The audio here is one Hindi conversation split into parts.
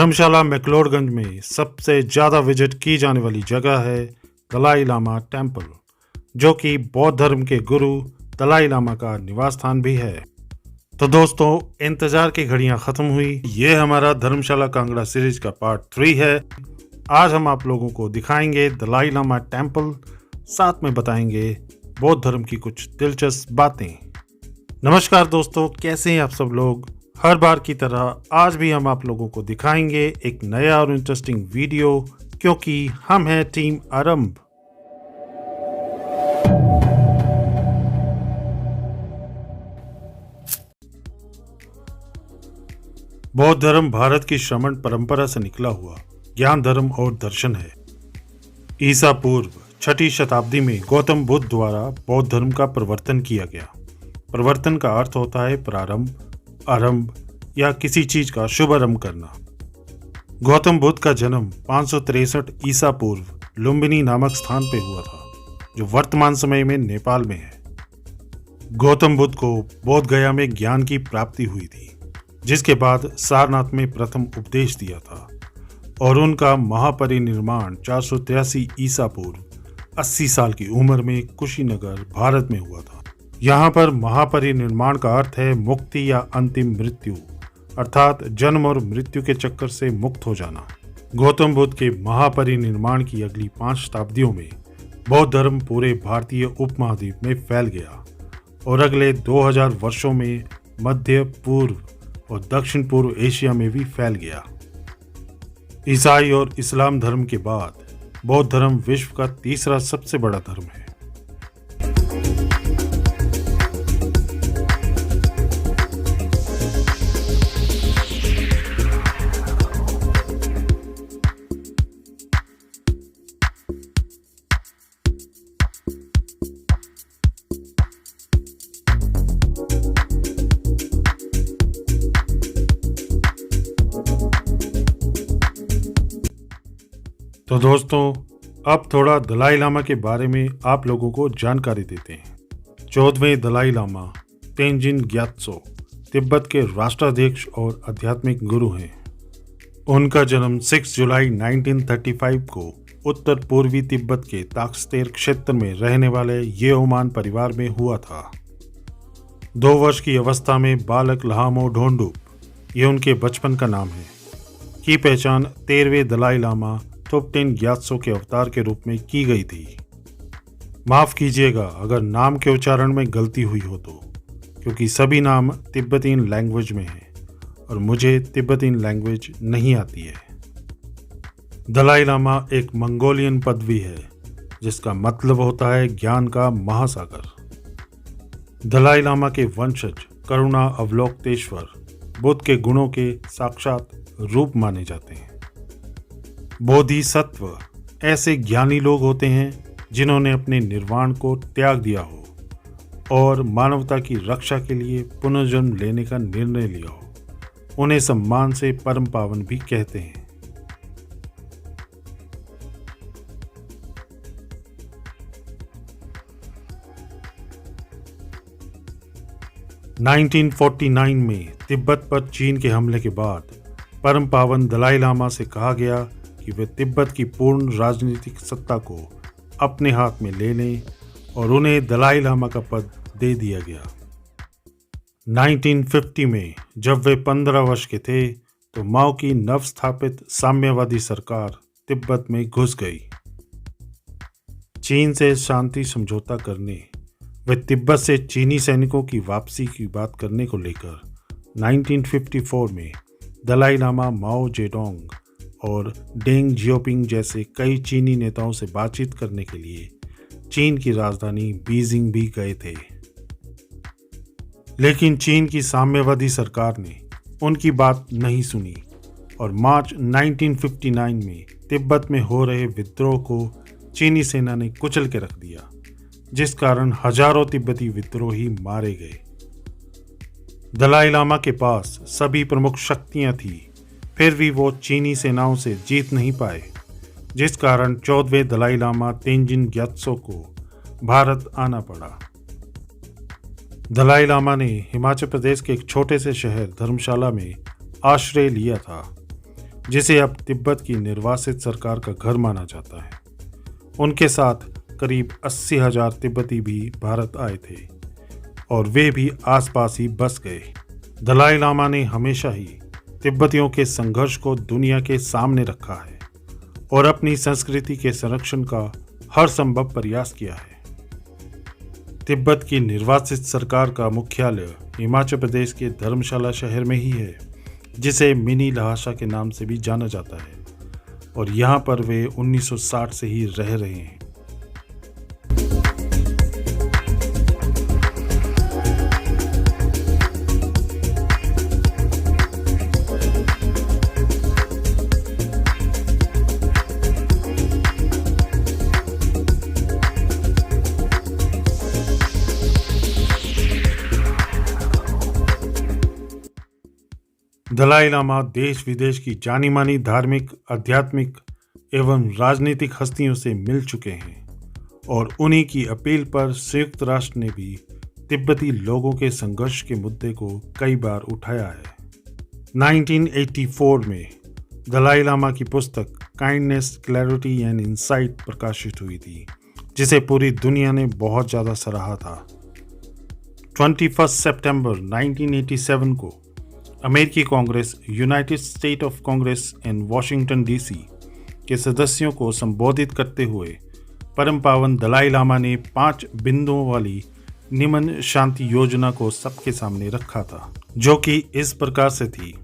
धर्मशाला मैक्लोडगंज में सबसे ज़्यादा विजिट की जाने वाली जगह है दलाई लामा टेम्पल, जो कि बौद्ध धर्म के गुरु दलाई लामा का निवास स्थान भी है। तो दोस्तों, इंतजार की घड़ियां खत्म हुई। ये हमारा धर्मशाला कांगड़ा सीरीज का पार्ट 3 है। आज हम आप लोगों को दिखाएंगे दलाई लामा टेम्पल, साथ में बताएंगे बौद्ध धर्म की कुछ दिलचस्प बातें। नमस्कार दोस्तों, कैसे हैं आप सब लोग। हर बार की तरह आज भी हम आप लोगों को दिखाएंगे एक नया और इंटरेस्टिंग वीडियो, क्योंकि हम हैं टीम आरंभ। बौद्ध धर्म भारत की श्रमण परंपरा से निकला हुआ ज्ञान धर्म और दर्शन है। ईसा पूर्व 6ठी शताब्दी में गौतम बुद्ध द्वारा बौद्ध धर्म का प्रवर्तन किया गया। प्रवर्तन का अर्थ होता है प्रारंभ, आरंभ या किसी चीज का शुभारंभ करना। गौतम बुद्ध का जन्म 563 ईसा पूर्व लुम्बिनी नामक स्थान पे हुआ था, जो वर्तमान समय में नेपाल में है। गौतम बुद्ध को बोध गया में ज्ञान की प्राप्ति हुई थी, जिसके बाद सारनाथ में प्रथम उपदेश दिया था और उनका महापरिनिर्वाण 483 ईसा पूर्व 80 साल की उम्र में कुशीनगर, भारत में हुआ था। यहाँ पर महापरिनिर्वाण का अर्थ है मुक्ति या अंतिम मृत्यु, अर्थात जन्म और मृत्यु के चक्कर से मुक्त हो जाना। गौतम बुद्ध के महापरिनिर्वाण की अगली 5 शताब्दियों में बौद्ध धर्म पूरे भारतीय उपमहाद्वीप में फैल गया और अगले 2000 वर्षों में मध्य पूर्व और दक्षिण पूर्व एशिया में भी फैल गया। ईसाई और इस्लाम धर्म के बाद बौद्ध धर्म विश्व का तीसरा सबसे बड़ा धर्म है। तो दोस्तों, अब थोड़ा दलाई लामा के बारे में आप लोगों को जानकारी देते हैं। 14वें दलाई लामा तेंजिन ग्यात्सो तिब्बत के राष्ट्राध्यक्ष और आध्यात्मिक गुरु हैं। उनका जन्म 6 जुलाई 1935 को उत्तर पूर्वी तिब्बत के ताक्सतेर क्षेत्र में रहने वाले येओमान परिवार में हुआ था। 2 वर्ष की अवस्था में बालक लहामो ढोंडुप, ये उनके बचपन का नाम है, की पहचान 13वें दलाई लामा तोप्टेन ग्यात्सो के अवतार के रूप में की गई थी। माफ कीजिएगा अगर नाम के उच्चारण में गलती हुई हो तो, क्योंकि सभी नाम तिब्बतीन लैंग्वेज में हैं और मुझे तिब्बतीन लैंग्वेज नहीं आती है। दलाई लामा एक मंगोलियन पदवी है, जिसका मतलब होता है ज्ञान का महासागर। दलाई लामा के वंशज करुणा अवलोकतेश्वर बुद्ध के गुणों के साक्षात रूप माने जाते हैं। बोधिसत्व ऐसे ज्ञानी लोग होते हैं जिन्होंने अपने निर्वाण को त्याग दिया हो और मानवता की रक्षा के लिए पुनर्जन्म लेने का निर्णय लिया हो। उन्हें सम्मान से परम पावन भी कहते हैं। (1949) में तिब्बत पर चीन के हमले के बाद परम पावन दलाई लामा से कहा गया कि वे तिब्बत की पूर्ण राजनीतिक सत्ता को अपने हाथ में ले लें और उन्हें दलाई लामा का पद दे दिया गया। 1950 में जब वे 15 वर्ष के थे तो माओ की नवस्थापित साम्यवादी सरकार तिब्बत में घुस गई। चीन से शांति समझौता करने व तिब्बत से चीनी सैनिकों की वापसी की बात करने को लेकर 1954 में दलाई लामा माओ जेडोंग और डेंग जियोपिंग जैसे कई चीनी नेताओं से बातचीत करने के लिए चीन की राजधानी बीजिंग भी गए थे। लेकिन चीन की साम्यवादी सरकार ने उनकी बात नहीं सुनी और मार्च 1959 में तिब्बत में हो रहे विद्रोह को चीनी सेना ने कुचल के रख दिया, जिस कारण हजारों तिब्बती विद्रोही मारे गए। दलाई लामा के पास सभी प्रमुख शक्तियां थी, फिर भी वो चीनी सेनाओं से जीत नहीं पाए, जिस कारण 14वें दलाई लामा तेंजिन ग्यात्सो को भारत आना पड़ा। दलाई लामा ने हिमाचल प्रदेश के एक छोटे से शहर धर्मशाला में आश्रय लिया था। जिसे अब तिब्बत की निर्वासित सरकार का घर माना जाता है। उनके साथ करीब 80,000 तिब्बती भी भारत आए थे और वे भी आसपास ही बस गए। दलाई लामा ने हमेशा ही तिब्बतियों के संघर्ष को दुनिया के सामने रखा है और अपनी संस्कृति के संरक्षण का हर संभव प्रयास किया है। तिब्बत की निर्वासित सरकार का मुख्यालय हिमाचल प्रदेश के धर्मशाला शहर में ही है, जिसे मिनी लहासा के नाम से भी जाना जाता है, और यहाँ पर वे 1960 से ही रह रहे हैं। दलाई लामा देश विदेश की जानी मानी धार्मिक, आध्यात्मिक एवं राजनीतिक हस्तियों से मिल चुके हैं और उन्हीं की अपील पर संयुक्त राष्ट्र ने भी तिब्बती लोगों के संघर्ष के मुद्दे को कई बार उठाया है। 1984 में दलाई लामा की पुस्तक काइंडनेस, क्लैरिटी एंड इंसाइट प्रकाशित हुई थी, जिसे पूरी दुनिया ने बहुत ज़्यादा सराहा था। 21 सितंबर 1987 को अमेरिकी Congress, United state of Congress and Washington DC के सदस्यों को संबोधित करते हुए परम पावन दलाई लामा ने 5 बिंदुओं वाली निमन शांति योजना को सबके सामने रखा था, जो कि इस प्रकार से थी।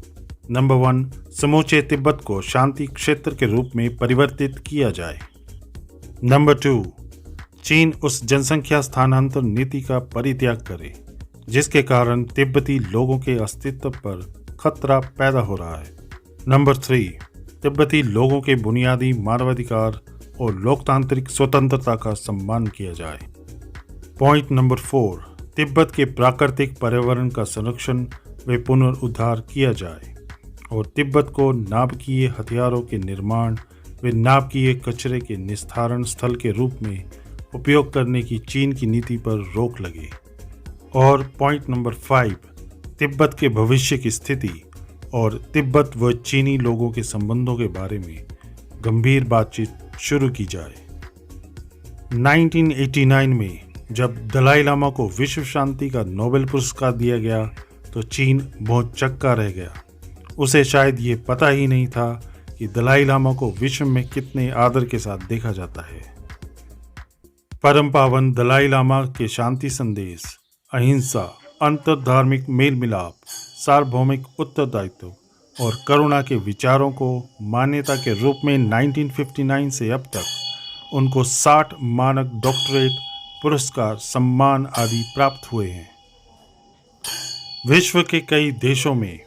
नंबर 1, समूचे तिब्बत को शांति क्षेत्र के रूप में परिवर्तित किया जाए। नंबर 2, चीन उस जनसंख्या स्थानांतरण नीति का परित्याग करे जिसके कारण तिब्बती लोगों के अस्तित्व पर खतरा पैदा हो रहा है। नंबर 3, तिब्बती लोगों के बुनियादी मानवाधिकार और लोकतांत्रिक स्वतंत्रता का सम्मान किया जाए। पॉइंट नंबर 4, तिब्बत के प्राकृतिक पर्यावरण का संरक्षण व पुनरुद्धार किया जाए और तिब्बत को नाभिकीय हथियारों के निर्माण व नाभिकीय कचरे के निस्तारण स्थल के रूप में उपयोग करने की चीन की नीति पर रोक लगे। और पॉइंट नंबर 5, तिब्बत के भविष्य की स्थिति और तिब्बत व चीनी लोगों के संबंधों के बारे में गंभीर बातचीत शुरू की जाए। 1989 में जब दलाई लामा को विश्व शांति का नोबेल पुरस्कार दिया गया तो चीन बहुत चक्का रह गया। उसे शायद ये पता ही नहीं था कि दलाई लामा को विश्व में कितने आदर के साथ देखा जाता है। परम पावन दलाई लामा के शांति संदेश, अहिंसा, अंतर्धार्मिक मेल मिलाप, सार्वभौमिक उत्तरदायित्व और करुणा के विचारों को मान्यता के रूप में 1959 से अब तक उनको 60 मानक डॉक्टरेट, पुरस्कार, सम्मान आदि प्राप्त हुए हैं। विश्व के कई देशों में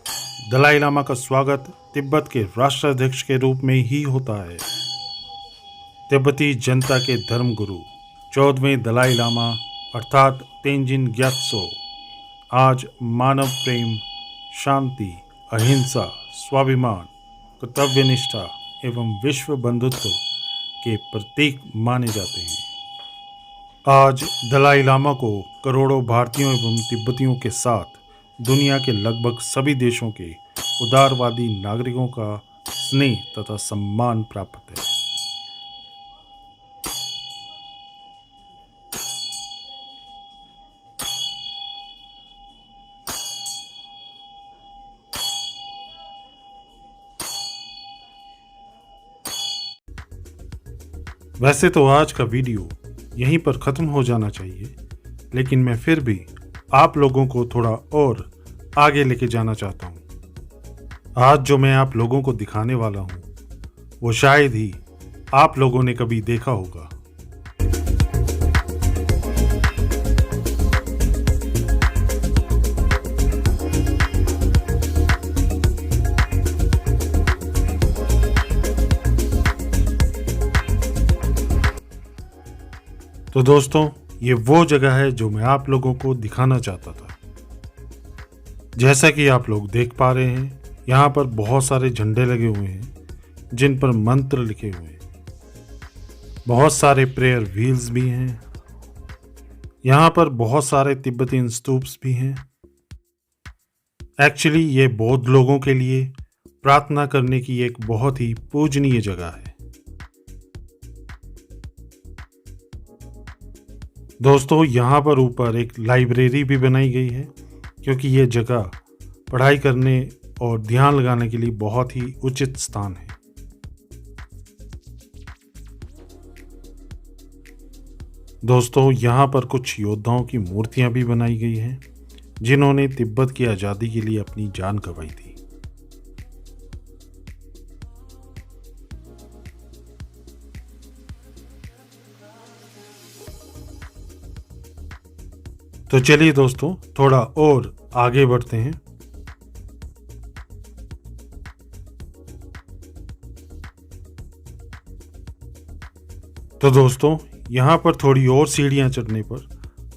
दलाई लामा का स्वागत तिब्बत के राष्ट्राध्यक्ष के रूप में ही होता है। तिब्बती जनता के धर्मगुरु 14वें दलाई लामा अर्थात तेंजिन ग्यात्सो आज मानव प्रेम, शांति, अहिंसा, स्वाभिमान, कर्तव्यनिष्ठा एवं विश्व बंधुत्व के प्रतीक माने जाते हैं। आज दलाई लामा को करोड़ों भारतीयों एवं तिब्बतियों के साथ दुनिया के लगभग सभी देशों के उदारवादी नागरिकों का स्नेह तथा सम्मान प्राप्त है। वैसे तो आज का वीडियो यहीं पर ख़त्म हो जाना चाहिए, लेकिन मैं फिर भी आप लोगों को थोड़ा और आगे लेके जाना चाहता हूँ। आज जो मैं आप लोगों को दिखाने वाला हूँ वो शायद ही आप लोगों ने कभी देखा होगा। तो दोस्तों, ये वो जगह है जो मैं आप लोगों को दिखाना चाहता था। जैसा कि आप लोग देख पा रहे हैं, यहाँ पर बहुत सारे झंडे लगे हुए हैं जिन पर मंत्र लिखे हुए हैं। बहुत सारे प्रेयर व्हील्स भी हैं। यहाँ पर बहुत सारे तिब्बतियन स्तूप्स भी हैं। एक्चुअली ये बौद्ध लोगों के लिए प्रार्थना करने की एक बहुत ही पूजनीय जगह है। दोस्तों, यहाँ पर ऊपर एक लाइब्रेरी भी बनाई गई है क्योंकि ये जगह पढ़ाई करने और ध्यान लगाने के लिए बहुत ही उचित स्थान है। दोस्तों, यहाँ पर कुछ योद्धाओं की मूर्तियां भी बनाई गई हैं जिन्होंने तिब्बत की आज़ादी के लिए अपनी जान गंवाई थी। तो चलिए दोस्तों, थोड़ा और आगे बढ़ते हैं। तो दोस्तों, यहाँ पर थोड़ी और सीढ़ियाँ चढ़ने पर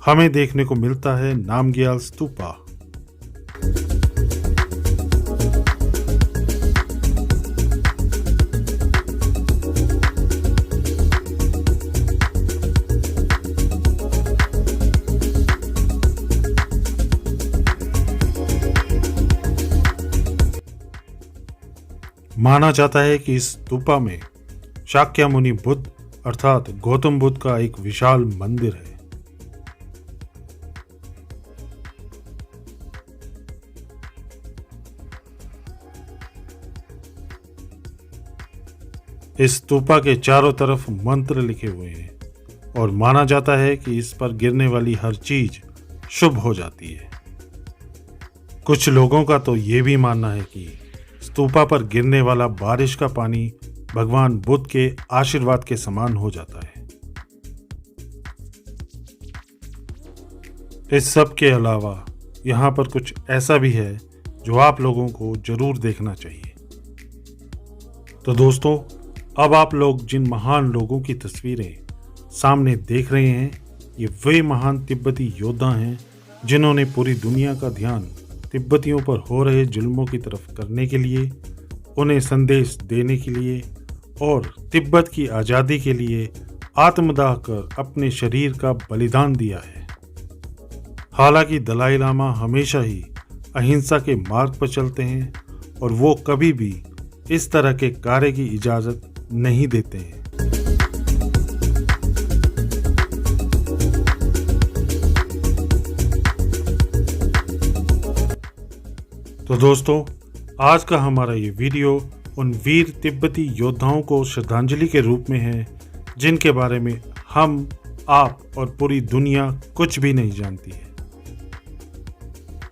हमें देखने को मिलता है नामग्याल स्तूपा। माना जाता है कि इस स्तूपा में शाक्यमुनि बुद्ध अर्थात गौतम बुद्ध का एक विशाल मंदिर है। इस स्तूपा के चारों तरफ मंत्र लिखे हुए हैं और माना जाता है कि इस पर गिरने वाली हर चीज शुभ हो जाती है। कुछ लोगों का तो ये भी मानना है कि स्तूपा पर गिरने वाला बारिश का पानी भगवान बुद्ध के आशीर्वाद के समान हो जाता है। इस सब के अलावा यहाँ पर कुछ ऐसा भी है जो आप लोगों को जरूर देखना चाहिए। तो दोस्तों, अब आप लोग जिन महान लोगों की तस्वीरें सामने देख रहे हैं, ये वे महान तिब्बती योद्धा हैं जिन्होंने पूरी दुनिया का ध्यान तिब्बतियों पर हो रहे जुल्मों की तरफ करने के लिए, उन्हें संदेश देने के लिए और तिब्बत की आज़ादी के लिए आत्मदाह कर अपने शरीर का बलिदान दिया है। हालांकि दलाई लामा हमेशा ही अहिंसा के मार्ग पर चलते हैं और वो कभी भी इस तरह के कार्य की इजाज़त नहीं देते हैं। तो दोस्तों, आज का हमारा ये वीडियो उन वीर तिब्बती योद्धाओं को श्रद्धांजलि के रूप में है जिनके बारे में हम, आप और पूरी दुनिया कुछ भी नहीं जानती है।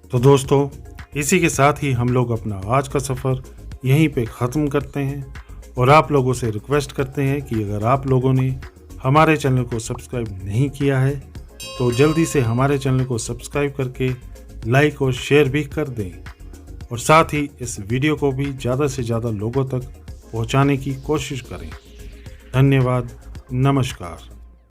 तो दोस्तों, इसी के साथ ही हम लोग अपना आज का सफ़र यहीं पे ख़त्म करते हैं और आप लोगों से रिक्वेस्ट करते हैं कि अगर आप लोगों ने हमारे चैनल को सब्सक्राइब नहीं किया है तो जल्दी से हमारे चैनल को सब्सक्राइब करके लाइक और शेयर भी कर दें और साथ ही इस वीडियो को भी ज़्यादा से ज़्यादा लोगों तक पहुंचाने की कोशिश करें। धन्यवाद। नमस्कार।